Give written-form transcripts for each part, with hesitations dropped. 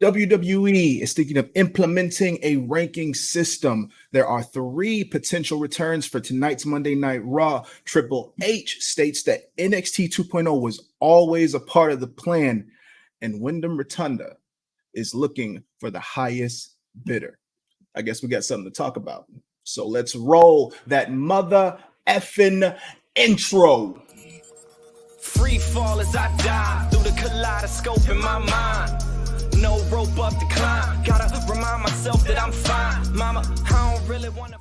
WWE is thinking of implementing a ranking system. There are 3 potential returns for tonight's Monday Night Raw. Triple H states that NXT 2.0 was always a part of the plan, and Windham Rotunda is looking for the highest bidder. I guess we got something to talk about. So let's roll that mother effing intro. Free fall as I die through the kaleidoscope in my mind. No rope up to climb. Gotta remind myself that I'm fine. Mama, I don't really want to.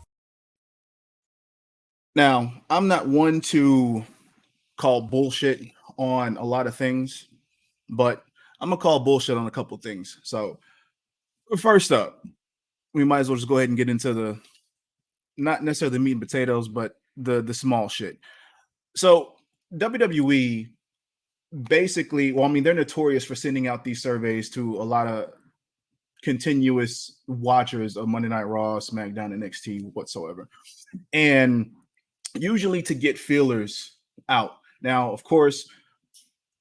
Now, I'm not one to call bullshit on a lot of things, but I'm going to call bullshit on a couple of things. So, first up, we might as well just go ahead and get into the, not necessarily the meat and potatoes, but the small shit. So, WWE basically, well, I mean, they're notorious for sending out these surveys to a lot of continuous watchers of Monday Night Raw, SmackDown, NXT, whatsoever. And usually to get feelers out. Now, of course,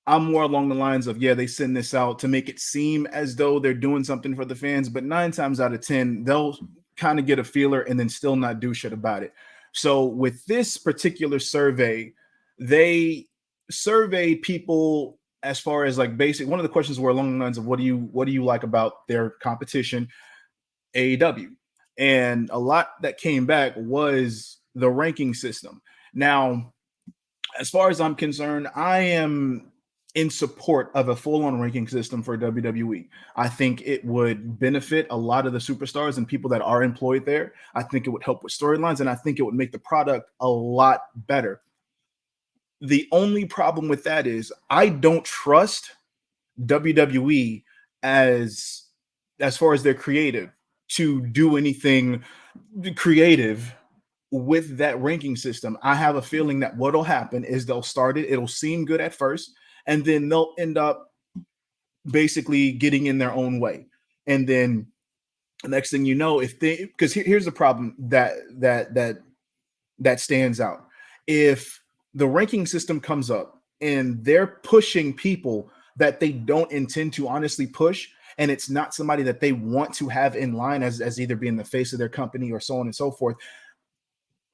I'm more along the lines of, yeah, they send this out to make it seem as though they're doing something for the fans, but 9 times out of 10, they'll kind of get a feeler and then still not do shit about it. So with this particular survey, they survey people as far as like basic. One of the questions were along the lines of what do you like about their competition, AEW, and a lot that came back was the ranking system. Now, as far as I'm concerned, I am in support of a full-on ranking system for WWE. I think it would benefit a lot of the superstars and people that are employed there. I think it would help with storylines, and I think it would make the product a lot better. The only problem with that is I don't trust WWE as far as their creative to do anything creative with that ranking system. I have a feeling that what'll happen is they'll start it, it'll seem good at first, and then they'll end up basically getting in their own way. And then the next thing you know, if they, because here's the problem that stands out. If the ranking system comes up and they're pushing people that they don't intend to honestly push, and it's not somebody that they want to have in line as either being the face of their company or so on and so forth,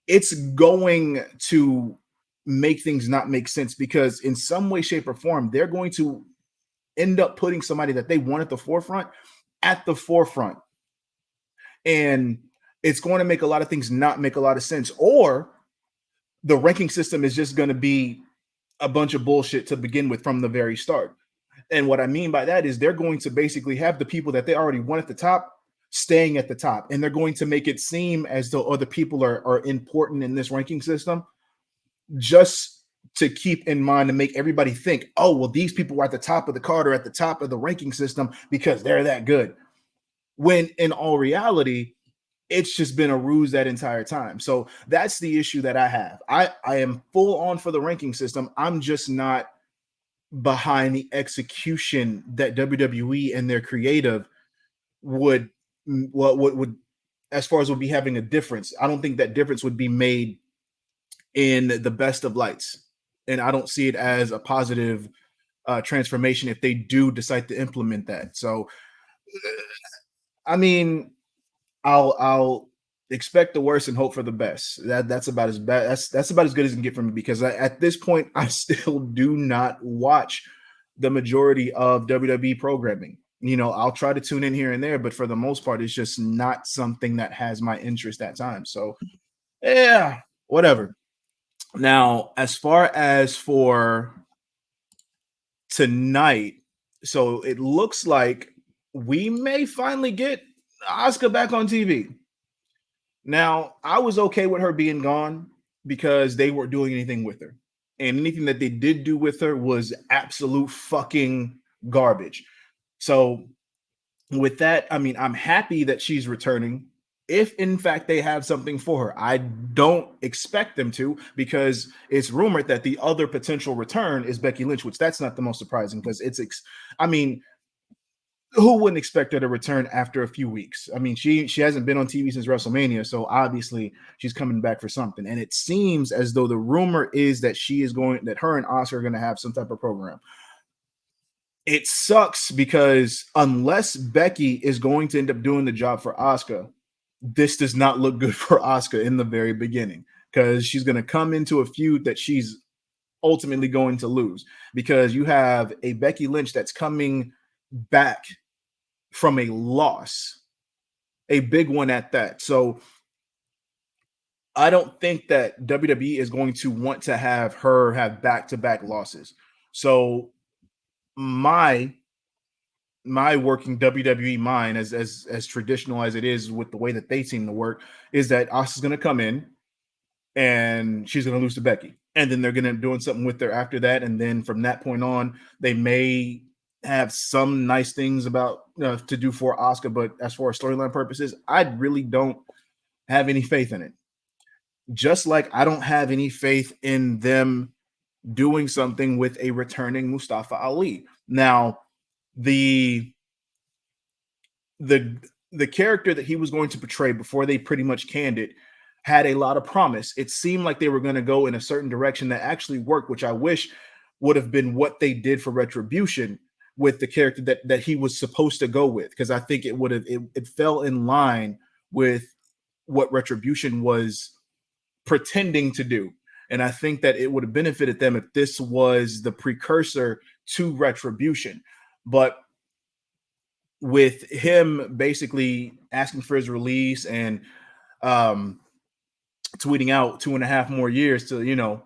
it's going to make things not make sense, because in some way, shape, or form, they're going to end up putting somebody that they want at the forefront. And it's going to make a lot of things not make a lot of sense. Or the ranking system is just going to be a bunch of bullshit to begin with from the very start. And what I mean by that is they're going to basically have the people that they already want at the top staying at the top. And they're going to make it seem as though other people are important in this ranking system, just to keep in mind to make everybody think, oh, well, these people are at the top of the card or at the top of the ranking system because they're that good. When in all reality, it's just been a ruse that entire time. So that's the issue that I have. I am full on for the ranking system. I'm just not behind the execution that WWE and their creative would as far as would be having a difference. I don't think that difference would be made in the best of lights. And I don't see it as a positive transformation if they do decide to implement that. So, I mean, I'll expect the worst and hope for the best. That's about as bad. That's about as good as it can get from me, because at this point, I still do not watch the majority of WWE programming. You know, I'll try to tune in here and there, but for the most part, it's just not something that has my interest at times. So, yeah, whatever. Now, as far as for tonight, so it looks like we may finally get Asuka back on TV. Now, I was okay with her being gone because they weren't doing anything with her. And anything that they did do with her was absolute fucking garbage. So with that, I mean, I'm happy that she's returning, if in fact they have something for her. I don't expect them to, because it's rumored that the other potential return is Becky Lynch, which that's not the most surprising, because I mean, who wouldn't expect her to return after a few weeks? I mean, she hasn't been on TV since WrestleMania, so obviously she's coming back for something. And it seems as though the rumor is that that her and Asuka are going to have some type of program. it sucks because unless Becky is going to end up doing the job for Asuka, this does not look good for Asuka in the very beginning, because she's going to come into a feud that she's ultimately going to lose, because you have a Becky Lynch that's coming back from a loss, a big one at that. So I don't think that WWE is going to want to have her have back-to-back losses. So my working WWE mind, as traditional as it is with the way that they seem to work, is that Asuka's going to come in and she's going to lose to Becky, and then they're going to be doing something with her after that, and then from that point on, they may have some nice things about to do for Asuka. But as far as storyline purposes, I really don't have any faith in it. Just like I don't have any faith in them doing something with a returning Mustafa Ali. Now, the character that he was going to portray before they pretty much canned it had a lot of promise. It seemed like they were going to go in a certain direction that actually worked, which I wish would have been what they did for Retribution with the character that he was supposed to go with, because I think it would have it fell in line with what Retribution was pretending to do. And I think that it would have benefited them if this was the precursor to Retribution. But with him basically asking for his release and tweeting out 2.5 more years to,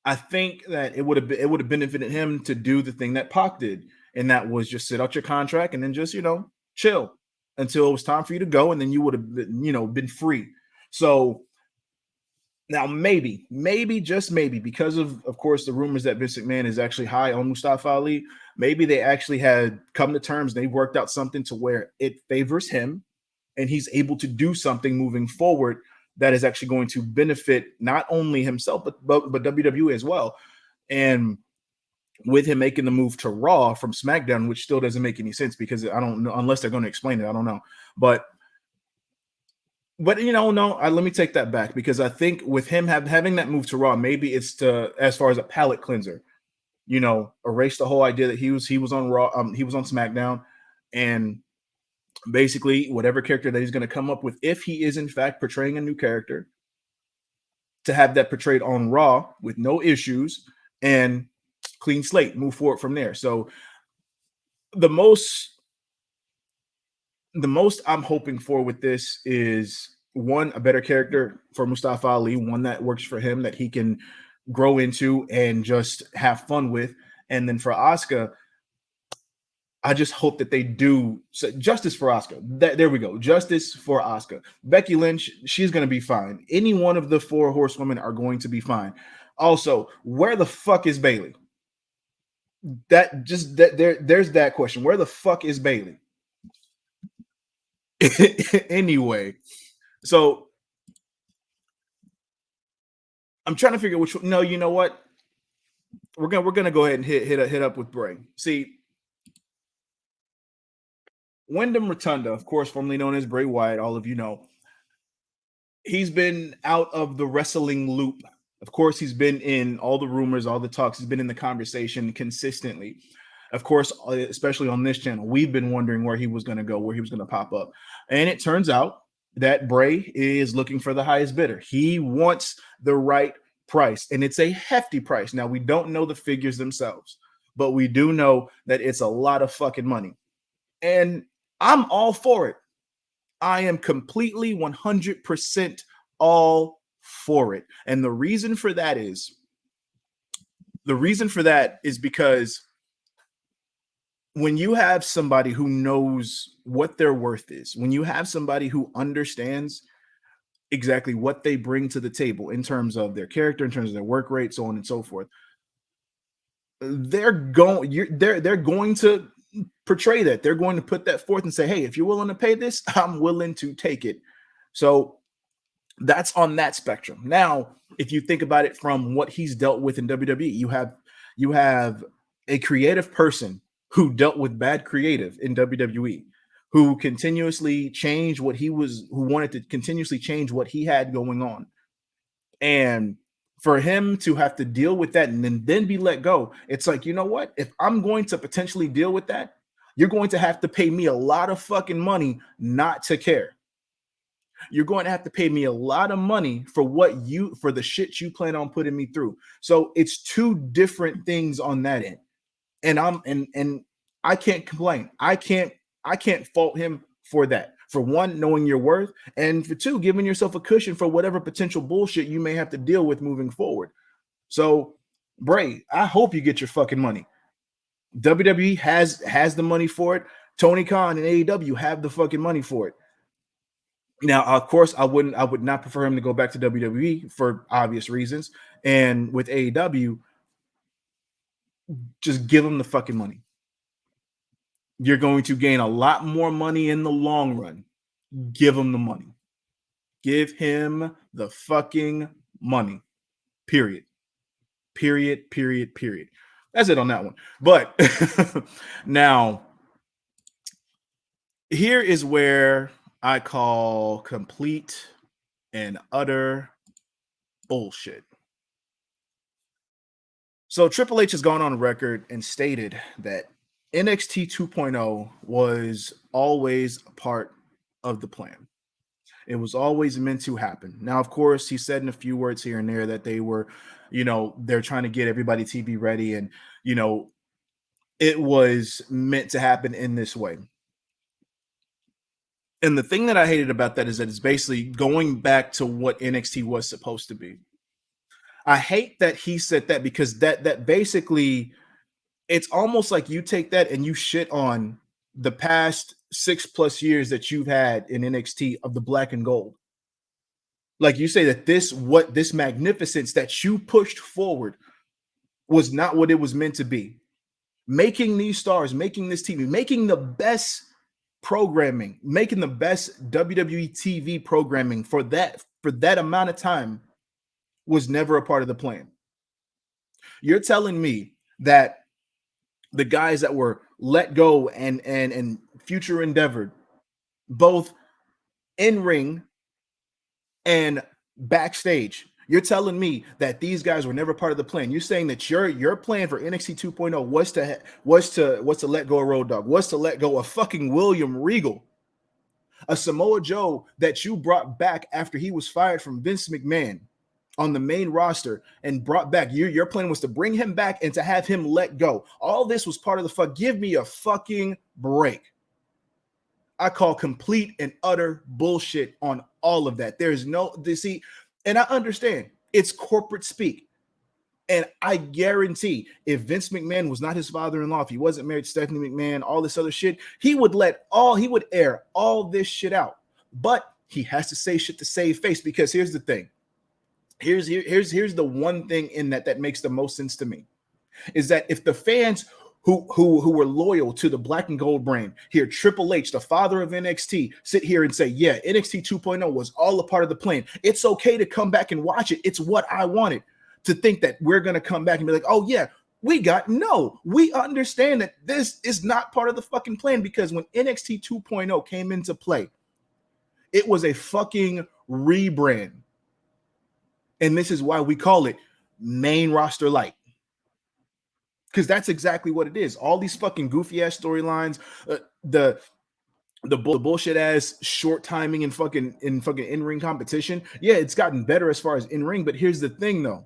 I think that it would have benefited him to do the thing that Pac did, and that was just sit out your contract and then just chill until it was time for you to go, and then you would have been free. So now maybe just maybe, because of course the rumors that Vince McMahon is actually high on Mustafa Ali, maybe they actually had come to terms, they worked out something to where it favors him and he's able to do something moving forward that is actually going to benefit not only himself but WWE as well. And with him making the move to Raw from SmackDown, which still doesn't make any sense, because I don't know, unless they're going to explain it, I don't know. But no, let me take that back, because I think with him having that move to Raw, maybe it's as far as a palate cleanser, erase the whole idea that he was on Raw, he was on SmackDown, and basically whatever character that he's going to come up with, if he is in fact portraying a new character, to have that portrayed on Raw with no issues and clean slate, move forward from there. So the most I'm hoping for with this is, one, a better character for Mustafa Ali, one that works for him, that he can grow into and just have fun with. And then for Asuka, I just hope that they do justice for Asuka. There we go. Justice for Asuka. Becky Lynch, she's going to be fine. Any one of the 4 horsewomen are going to be fine. Also, where the fuck is Bayley? There's that question. Where the fuck is Bayley? Anyway, so I'm trying to figure which. No, you know what? We're gonna go ahead and hit up with Bray. See, Windham Rotunda, of course, formerly known as Bray Wyatt, all of you know, he's been out of the wrestling loop. Of course, he's been in all the rumors, all the talks. He's been in the conversation consistently. Of course, especially on this channel, we've been wondering where he was going to go, where he was going to pop up. And it turns out that Bray is looking for the highest bidder. He wants the right price, and it's a hefty price. Now, we don't know the figures themselves, but we do know that it's a lot of fucking money. And I'm all for it. I am completely 100% all for it. And the reason for that is because when you have somebody who knows what their worth is, when you have somebody who understands exactly what they bring to the table in terms of their character, in terms of their work rate, so on and so forth, they're going to portray that. They're going to put that forth and say, hey, if you're willing to pay this, I'm willing to take it. So that's on that spectrum. Now, if you think about it from what he's dealt with in WWE, you have a creative person who dealt with bad creative in WWE, who continuously changed who wanted to continuously change what he had going on. And For him to have to deal with that and then be let go, it's like, you know what? If I'm going to potentially deal with that, you're going to have to pay me a lot of fucking money not to care. You're going to have to pay me a lot of money for for the shit you plan on putting me through. So it's two different things on that end. And I can't complain. I can't fault him for that. For one, knowing your worth, and for two, giving yourself a cushion for whatever potential bullshit you may have to deal with moving forward. So, Bray, I hope you get your fucking money. WWE has the money for it. Tony Khan and AEW have the fucking money for it. Now, of course, I would not prefer him to go back to WWE for obvious reasons. And with AEW, just give him the fucking money. You're going to gain a lot more money in the long run. Give him the money. Give him the fucking money. Period. Period. Period. Period. That's it on that one. But now, here is where I call complete and utter bullshit. So Triple H has gone on record and stated that NXT 2.0 was always a part of the plan. It was always meant to happen. Now, of course, he said in a few words here and there that they were, they're trying to get everybody TV ready, and, it was meant to happen in this way. And the thing that I hated about that is that it's basically going back to what NXT was supposed to be. I hate that he said that, because that basically, it's almost like you take that and you shit on the past 6+ years that you've had in NXT of the black and gold. Like, you say that this magnificence that you pushed forward was not what it was meant to be. Making these stars, making this TV, making the best programming, making the best WWE TV programming for that amount of time was never a part of the plan. You're telling me that the guys that were let go and future endeavored, both in ring and backstage, you're telling me that these guys were never part of the plan. You're saying that your plan for NXT 2.0 was to let go of Road Dogg, was to let go of fucking William Regal, a Samoa Joe that you brought back after he was fired from Vince McMahon on the main roster and brought back. Your plan was to bring him back and to have him let go. All this was part of the fuck. Give me a fucking break. I call complete and utter bullshit on all of that. There's and I understand it's corporate speak. And I guarantee if Vince McMahon was not his father-in-law, if he wasn't married to Stephanie McMahon, all this other shit, he would air all this shit out. But he has to say shit to save face, because here's the thing. Here's the one thing in that makes the most sense to me, is that if the fans who were loyal to the black and gold brand hear Triple H, the father of NXT, sit here and say, yeah, NXT 2.0 was all a part of the plan, it's okay to come back and watch it. It's what I wanted. To think that we're going to come back and be like, oh yeah, we understand that this is not part of the fucking plan, because when NXT 2.0 came into play, it was a fucking rebrand. And this is why we call it main roster light. Because that's exactly what it is. All these fucking goofy ass storylines, the bullshit ass short timing in fucking in-ring competition. Yeah, it's gotten better as far as in-ring, but here's the thing though.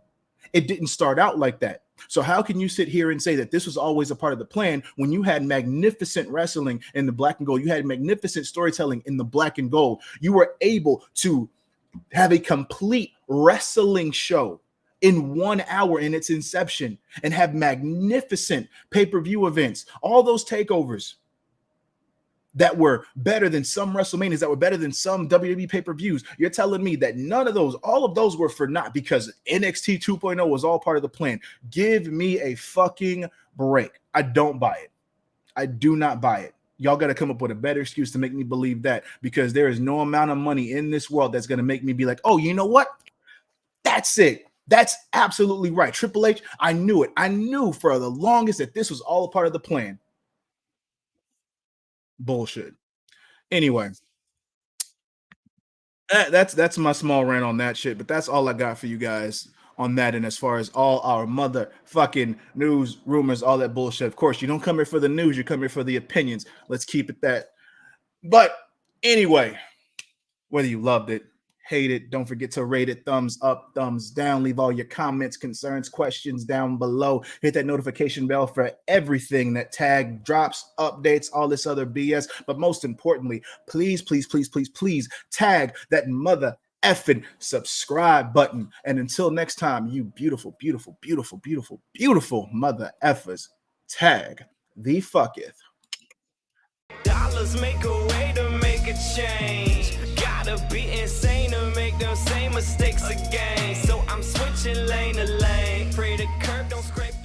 It didn't start out like that. So how can you sit here and say that this was always a part of the plan when you had magnificent wrestling in the black and gold? You had magnificent storytelling in the black and gold. You were able to have a complete wrestling show in 1 hour in its inception and have magnificent pay-per-view events, all those takeovers that were better than some WrestleManias, that were better than some WWE pay-per-views. You're telling me that all of those were for naught because NXT 2.0 was all part of the plan. Give me a fucking break. I don't buy it. I do not buy it. Y'all got to come up with a better excuse to make me believe that, because there is no amount of money in this world that's going to make me be like, oh, you know what? That's it. That's absolutely right. Triple H, I knew it. I knew for the longest that this was all a part of the plan. Bullshit. Anyway, that's my small rant on that shit, but that's all I got for you guys on that. And as far as all our motherfucking news, rumors, all that bullshit, of course, you don't come here for the news, you come here for the opinions. Let's keep it that. But anyway, whether you loved it, hate it, don't forget to rate it, thumbs up, thumbs down, leave all your comments, concerns, questions down below, hit that notification bell for everything that TAG drops, updates, all this other BS. But most importantly, please tag that mother effing subscribe button. And until next time, you beautiful mother effers, TAG the fucketh. Dollars make a way to make a change. Gotta be insane to make them same mistakes again. So I'm switching lane to lane. Pray the curb don't scrape.